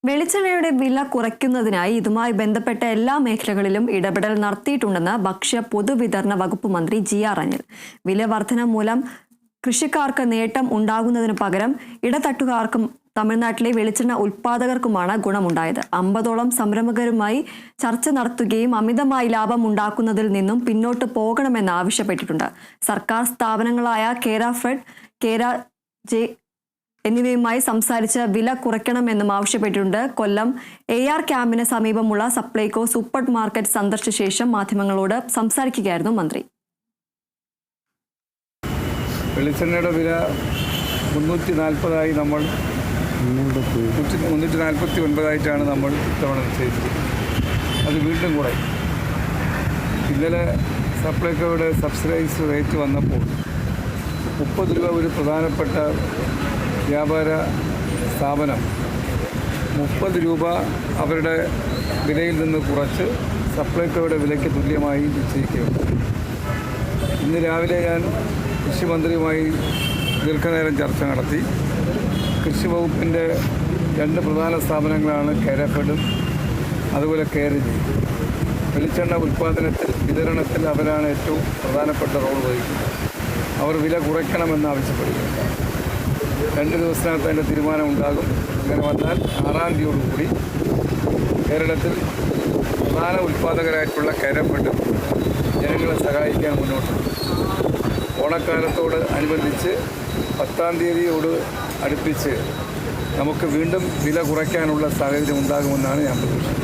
വെളിച്ചെണ്ണയുടെ വില കുറയ്ക്കുന്നതിനായി ഇതുമായി ബന്ധപ്പെട്ട എല്ലാ മേഖലകളിലും ഇടപെടൽ നടത്തിയിട്ടുണ്ടെന്ന് ഭക്ഷ്യ പൊതുവിതരണ വകുപ്പ് മന്ത്രി ജി.ആർ. അനിൽ. വില വർധന മൂലം കൃഷിക്കാർക്ക് നേട്ടം ഉണ്ടാകുന്നതിനു പകരം ഇടത്തട്ടുകാർക്കും തമിഴ്നാട്ടിലെ വെളിച്ചെണ്ണ ഉൽപ്പാദകർക്കുമാണ് ഗുണമുണ്ടായത്. 50ഓളം സംരംഭകരുമായി ചർച്ച നടത്തുകയും അമിതമായി ലാഭം ഉണ്ടാക്കുന്നതിൽ നിന്നും പിന്നോട്ട് പോകണമെന്ന് ആവശ്യപ്പെട്ടിട്ടുണ്ട്. സർക്കാർ സ്ഥാപനങ്ങളായ കേര ഫെഡ്, കേര ജെ എന്നിവയുമായി സംസാരിച്ച് വില കുറയ്ക്കണമെന്നും ആവശ്യപ്പെട്ടിട്ടുണ്ട്. കൊല്ലം AR ക്യാമ്പിന് സമീപമുള്ള സപ്ലൈകോ സൂപ്പർ മാർക്കറ്റ് സന്ദർശിച്ച ശേഷം മാധ്യമങ്ങളോട് സംസാരിക്കുകയായിരുന്നു മന്ത്രി. വെളിച്ചെണ്ണയുടെ വില 340 നമ്മൾ 349 നമ്മൾ ഇത്തവണ നിശ്ചയിച്ചിരിക്കുന്നത്. അത് വീണ്ടും കൂടെ ഇന്നലെ സപ്ലൈകോയുടെ സബ്സിഡൈസ് റേറ്റ് വന്നപ്പോൾ 30 രൂപ ഒരു പ്രധാനപ്പെട്ട വ്യാപാര സ്ഥാപനം 30 രൂപ അവരുടെ വിലയിൽ നിന്ന് കുറച്ച് സപ്ലൈകോയുടെ വിലയ്ക്ക് തുല്യമായി നിശ്ചയിക്കുകയുണ്ട്. ഇന്ന് രാവിലെ ഞാൻ കൃഷിമന്ത്രിയുമായി ദീർഘനേരം ചർച്ച നടത്തി. കൃഷി വകുപ്പിൻ്റെ 2 പ്രധാന സ്ഥാപനങ്ങളാണ് കേര ഫെഡും അതുപോലെ കേര ജെ. വെളിച്ചെണ്ണ ഉൽപ്പാദനത്തിൽ വിതരണത്തിൽ അവരാണ് ഏറ്റവും പ്രധാനപ്പെട്ട റോൾ വഹിക്കുന്നത്. അവർ വില കുറയ്ക്കണമെന്ന് ആവശ്യപ്പെടുകയുണ്ട്. 2 ദിവസത്തിനകത്ത് അതിൻ്റെ തീരുമാനം ഉണ്ടാകും. അങ്ങനെ വന്നാൽ 6-ാം തീയതിയോടുകൂടി കേരളത്തിൽ പ്രധാന ഉൽപ്പാദകരായിട്ടുള്ള കേര ഫെഡ് ജനങ്ങളെ സഹായിക്കാൻ മുന്നോട്ടുണ്ട്. ഓണക്കാലത്തോട് അനുബന്ധിച്ച് 10-ാം തീയതിയോട് അടുപ്പിച്ച് നമുക്ക് വീണ്ടും വില കുറയ്ക്കാനുള്ള സാഹചര്യം ഉണ്ടാകുമെന്നാണ് ഞാൻ പ്രതീക്ഷിക്കുന്നത്.